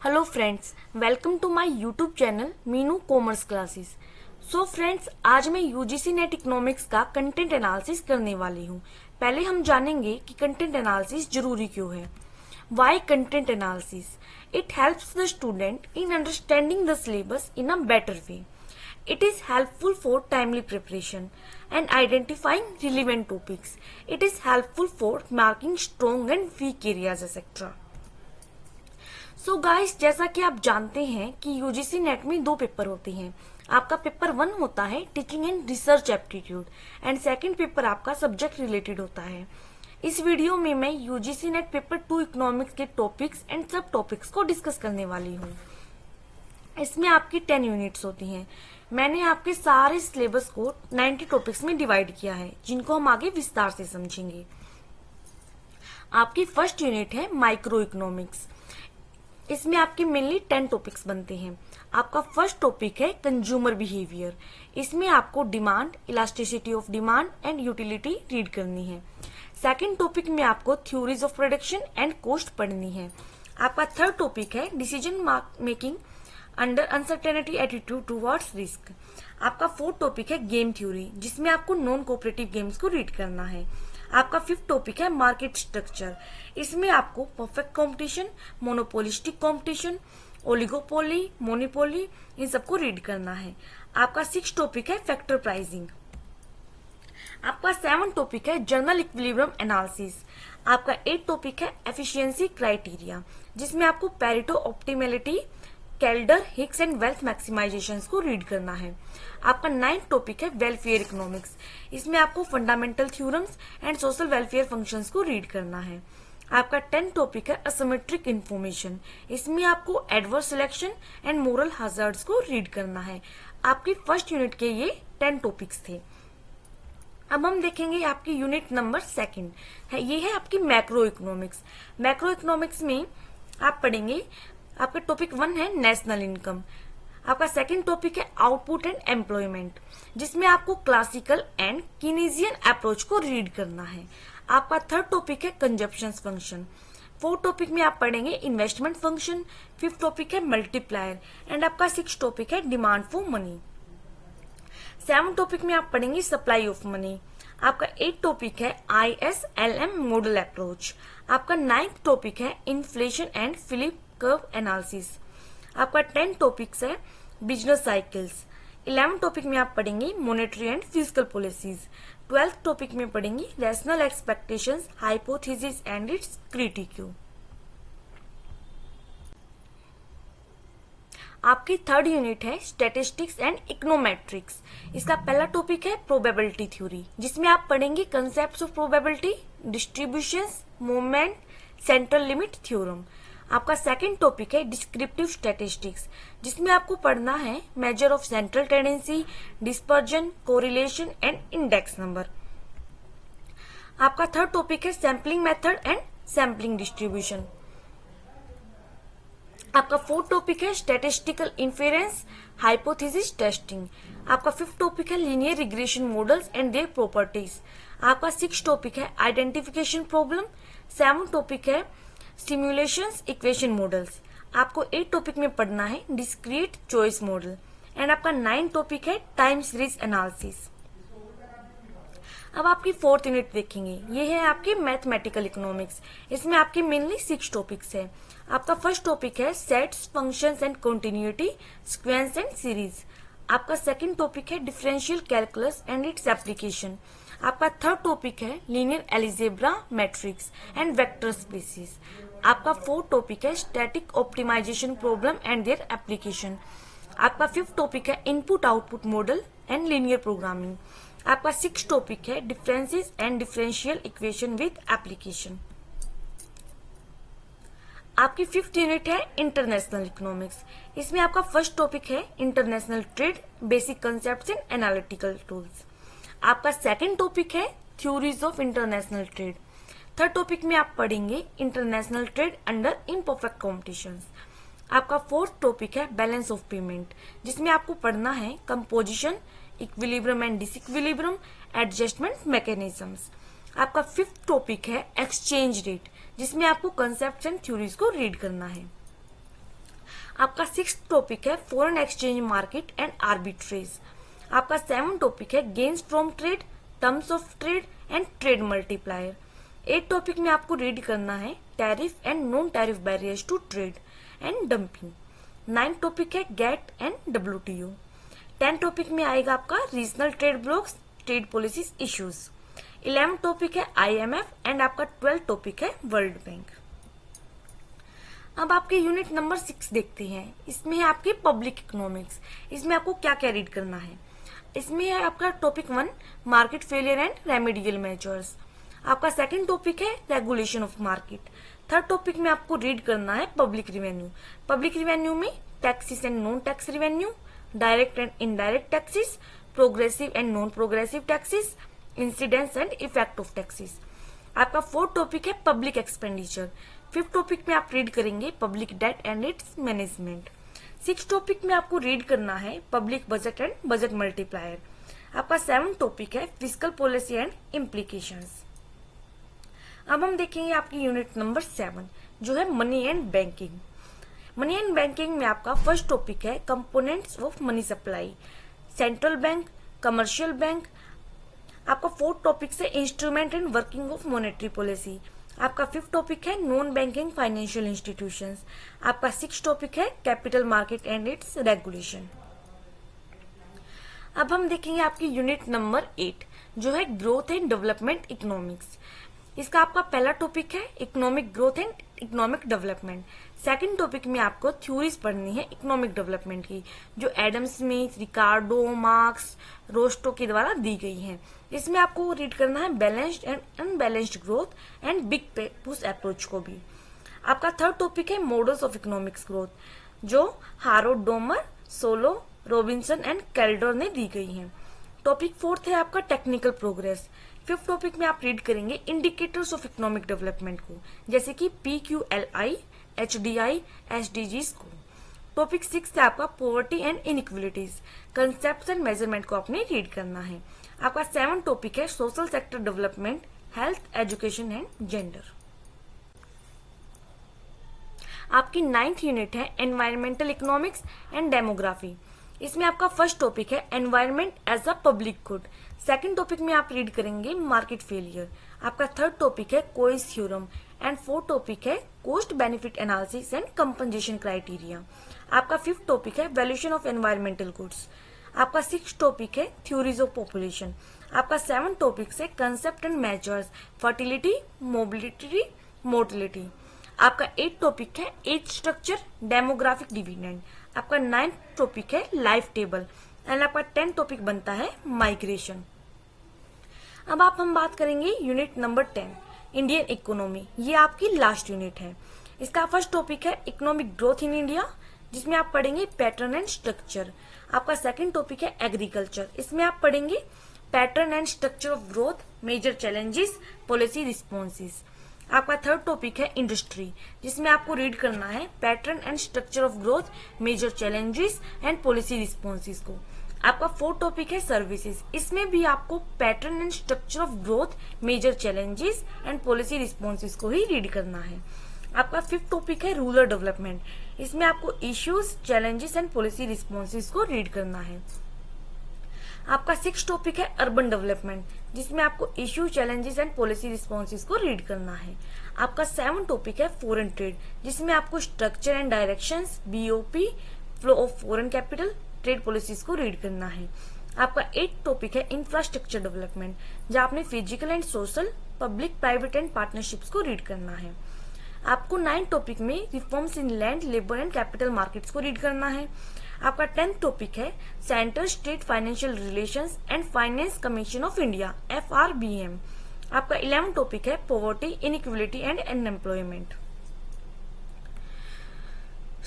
Hello friends, welcome to my YouTube channel Meenu commerce classes. So friends, आज मैं UGC NET economics का content analysis करने वाली हूँ। पहले हम जानेंगे कि कंटेंट एनालिसिस जरूरी क्यों है। Why content analysis? It helps the student in understanding the syllabus in a better way. It is helpful for timely preparation and identifying relevant topics. It is helpful for marking strong and weak areas, etc. So guys, जैसा कि आप जानते हैं कि UGC net में दो paper होते हैं। आपका पेपर 1 होता है teaching and research aptitude and second paper आपका सब्जेक्ट रिलेटेड होता है। इस वीडियो में मैं यूजीसी नेट पेपर 2 इकोनॉमिक्स के टॉपिक्स एंड सब टॉपिक्स को डिस्कस करने वाली हूँ। इसमें आपकी 10 यूनिट्स होती हैं। मैंने आपके सारे सिलेबस को 90 टॉपिक्स में डिवाइड किया है, जिनको हम आगे विस्तार से समझेंगे। आपकी फर्स्ट यूनिट है माइक्रो इकोनॉमिक्स। इसमें आपके मेनली 10 टॉपिक्स बनते हैं। आपका फर्स्ट टॉपिक है कंज्यूमर बिहेवियर। इसमें आपको demand, elasticity of demand and utility read करनी है। सेकंड टॉपिक में आपको theories of production and cost पढ़नी है। आपका थर्ड टॉपिक है decision making under uncertainty attitude towards risk. आपका फोर्थ टॉपिक है गेम थ्योरी, जिसमें आपको नॉन कोऑपरेटिव गेम्स को रीड करना है। आपका फिफ्थ टॉपिक है मार्केट स्ट्रक्चर। इसमें आपको perfect competition, monopolistic competition, oligopoly, monopoly, इन सबको रीड करना है। आपका सिक्स टॉपिक है फैक्टर प्राइसिंग। आपका सेवन टॉपिक है जर्नल इक्विलिब्रियम एनालिसिस। आपका एट टॉपिक है एफिशिएंसी क्राइटेरिया, जिसमें आपको Pareto optimality, Kaldor, Hicks and wealth maximization को रीड करना है। आपका नाइन्थ टॉपिक है वेलफेयर इकोनॉमिक्स। इसमें आपको fundamental theorems and social welfare functions को रीड करना है। आपका 10th टॉपिक है असिमेट्रिक इन्फॉर्मेशन। इसमें आपको adverse selection and moral hazards को रीड करना है। आपकी फर्स्ट यूनिट के ये 10 टॉपिक्स थे। अब हम देखेंगे आपकी यूनिट नंबर सेकंड है, ये है आपकी मैक्रो इकोनॉमिक्स। मैक्रो इकोनॉमिक्स में आप पढ़ेंगे, आपका टॉपिक 1 है नेशनल इनकम। आपका सेकंड टॉपिक है आउटपुट एंड एम्प्लॉयमेंट, जिसमें आपको क्लासिकल एंड कीनेसियन अप्रोच को रीड करना है। आपका थर्ड टॉपिक है कंजप्शन फंक्शन। फोर्थ टॉपिक में आप पढ़ेंगे इन्वेस्टमेंट फंक्शन। फिफ्थ टॉपिक है मल्टीप्लायर एंड आपका सिक्स टॉपिक है demand for money. Seven topic में आप पढ़ेंगे सप्लाई ऑफ मनी। आपका एट टॉपिक है ISLM मॉडल अप्रोच। आपका नाइन्थ टॉपिक है inflation and Philip curve analysis. आपका 10 टॉपिक्स है बिजनेस साइकिल्स। 11 टॉपिक में आप पढ़ेंगे monetary and physical policies. 12th topic में पढ़ेंगे rational expectations, hypothesis and its critique. आपकी थर्ड यूनिट है स्टैटिस्टिक्स एंड इकोनोमेट्रिक्स। इसका पहला टॉपिक है प्रोबेबिलिटी थ्योरी, जिसमें आप पढ़ेंगे concepts of probability, distributions, movement, central limit theorem. आपका सेकंड टॉपिक है डिस्क्रिप्टिव स्टैटिस्टिक्स, जिसमें आपको पढ़ना है measure of central tendency, dispersion, correlation and index number. आपका थर्ड टॉपिक है sampling method and sampling distribution. आपका फोर्थ टॉपिक है स्टैटिस्टिकल इन्फेरेंस, हाइपोथेसिस टेस्टिंग। आपका फिफ्थ टॉपिक है linear regression models and their properties. आपका सिक्स टॉपिक है identification problem. Seven topic है simulations equation models. आपको 8 टॉपिक में पढ़ना है डिस्क्रीट चॉइस मॉडल एंड आपका 9 टॉपिक है टाइम सीरीज एनालिसिस। अब आपकी फोर्थ यूनिट देखेंगे, ये है आपकी मैथमेटिकल इकोनॉमिक्स। इसमें आपके मेनली 6 टॉपिक्स है। आपका फर्स्ट टॉपिक है sets, functions and continuity, sequence and series. आपका सेकंड टॉपिक है differential calculus and its application. आपका थर्ड टॉपिक है linear algebra, matrix and vector spaces. आपका फोर्थ टॉपिक है static optimisation problem and their application. आपका fifth topic है input output model and linear programming. आपका six topic है differences and differential equation with application. आपकी fifth unit है international economics. इसमें आपका फर्स्ट टॉपिक है international trade, basic concepts and analytical tools. आपका सेकंड टॉपिक है theories of international trade. Third topic में आप पढ़ेंगे international trade under imperfect competitions. आपका फोर्थ टॉपिक है बैलेंस ऑफ पेमेंट, जिसमें आपको पढ़ना है composition, equilibrium and disequilibrium, adjustment mechanisms. आपका फिफ्थ टॉपिक है एक्सचेंज रेट, जिसमें आपको कंसेप्ट्स एंड थ्योरीज को रीड करना है। आपका 6th टॉपिक है foreign exchange market and arbitrage. आपका 7th टॉपिक है gains from trade, terms of trade and trade multiplier. 8th topic में आपको रीड करना है tariff and non tariff barriers to trade and dumping. 9th topic है GATT and WTO। 10th topic में आएगा आपका regional trade blocks, trade policies issues. 11th topic है IMF and आपका 12th टॉपिक है वर्ल्ड बैंक। अब आपके यूनिट नंबर 6 देखते हैं। इसमें है आपके पब्लिक इकोनॉमिक्स। इसमें आपको क्या क्या रीड करना है। इसमें है आपका topic 1 market failure and remedial measures. आपका 2nd टॉपिक है regulation of market. 3rd topic में आपको रीड करना है पब्लिक रिवेन्यू। पब्लिक रिवेन्यू में taxes and non tax revenue, direct and indirect taxes, progressive and non progressive taxes, incidence and effect of taxes. आपका 4th topic है public expenditure. 5th topic में आप read करेंगे public debt and it's management. 6th topic में आपको read करना है public budget and budget multiplier. आपका 7th टॉपिक है फिस्कल पॉलिसी एंड इम्प्लीकेशंस। अब हम देखेंगे आपकी यूनिट नंबर 7 जो है money and banking. Money and banking में आपका फर्स्ट टॉपिक है components of money supply, central bank, commercial bank. आपका 4th टॉपिक से instrument and working of monetary policy. आपका 5th टॉपिक है नॉन बैंकिंग फाइनेंशियल इंस्टीट्यूशंस। आपका 6th टॉपिक है capital market and it's regulation. अब हम देखेंगे आपकी यूनिट नंबर 8 जो है ग्रोथ एंड डेवलपमेंट इकोनॉमिक्स। इसका आपका पहला टॉपिक है economic growth and economic development. 2nd topic में आपको थ्योरीज पढ़नी है इकोनॉमिक डेवलपमेंट की, जो एडम स्मिथ, रिकार्डो, मार्क्स, रोस्टो के द्वारा दी गई हैं। इसमें आपको रीड करना है balanced and unbalanced growth and big push approach को भी। आपका 3rd टॉपिक है मॉडल्स ऑफ इकोनॉमिक्स ग्रोथ, जो Harold Domar, solo, Robinson and Calder ने दी गई हैं। टॉपिक 4th है आपका टेक्निकल प्रोग्रेस। 5th टॉपिक में आप रीड करेंगे इंडिकेटर्स ऑफ इकोनॉमिक डेवलपमेंट को, जैसे कि PQLI, HDI, SDGs को। टॉपिक 6 है आपका poverty and inequalities, concept and measurement को आपने रीड करना है। आपका 7th टॉपिक है social sector development, health, education and gender. आपकी 9th यूनिट है एनवायरमेंटल इकोनॉमिक्स एंड डेमोग्राफी। इसमें आपका फर्स्ट टॉपिक है environment as a public good. 2nd topic में आप रीड करेंगे मार्केट फेलियर। आपका 3rd टॉपिक है कोइस थ्योरम एंड 4th टॉपिक है cost benefit analysis and compensation criteria. आपका 5th टॉपिक है वैल्यूएशन ऑफ एनवायरमेंटल गुड्स। आपका 6th टॉपिक है थ्योरीज ऑफ पॉपुलेशन। आपका 7th टॉपिक से concept and measures, fertility, mobility, mortality. आपका 8th topic है as structure, demographic dividend. आपका 9th topic है लाइफ टेबल एंड आपका 10th टॉपिक बनता है माइग्रेशन। अब हम बात करेंगे यूनिट नंबर 10 इंडियन इकोनॉमी। ये आपकी लास्ट यूनिट है। इसका फर्स्ट टॉपिक है इकोनॉमिक ग्रोथ इन इंडिया, जिसमें आप पढ़ेंगे पैटर्न एंड स्ट्रक्चर। आपका 2nd टॉपिक है एग्रीकल्चर। इसमें आप पढ़ेंगे pattern and structure of growth, major challenges, policy responses. आपका 3rd टॉपिक है इंडस्ट्री, जिसमें आपको रीड करना है pattern and structure of growth, major challenges and policy responses को। आपका 4th टॉपिक है सर्विसेज। इसमें भी आपको pattern and structure of growth, major challenges and policy responses को ही रीड करना है। आपका 5th टॉपिक है रूरल डेवलपमेंट। इसमें आपको issues, challenges and policy responses को रीड करना है। आपका 6th टॉपिक है अर्बन डेवलपमेंट, जिसमें आपको issue, challenges and policy responses को रीड करना है। आपका 7th टॉपिक है फॉरेन ट्रेड, जिसमें आपको structure and directions, BOP, flow of foreign capital, trade policies को रीड करना है। आपका 8th टॉपिक है इंफ्रास्ट्रक्चर डेवलपमेंट, जहां आपने physical and social, public, private and partnerships को रीड करना है। आपको 9th टॉपिक में reforms in land, labour and capital markets को रीड करना है। आपका 10th टॉपिक है centre state financial relations and finance commission of India, FRBM। आपका 11th टॉपिक है poverty, inequality and unemployment.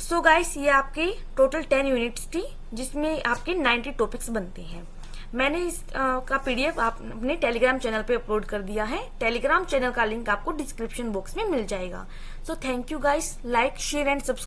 So guys, ये आपके टोटल 10 यूनिट्स थी, जिसमें आपके 90 टॉपिक्स बनते हैं। मैंने इस का PDF अपने टेलीग्राम चैनल पे अपलोड कर दिया है। टेलीग्राम चैनल का लिंक आपको डिस्क्रिप्शन बॉक्स में मिल जाएगा। So thank you guys, like, share and subscribe.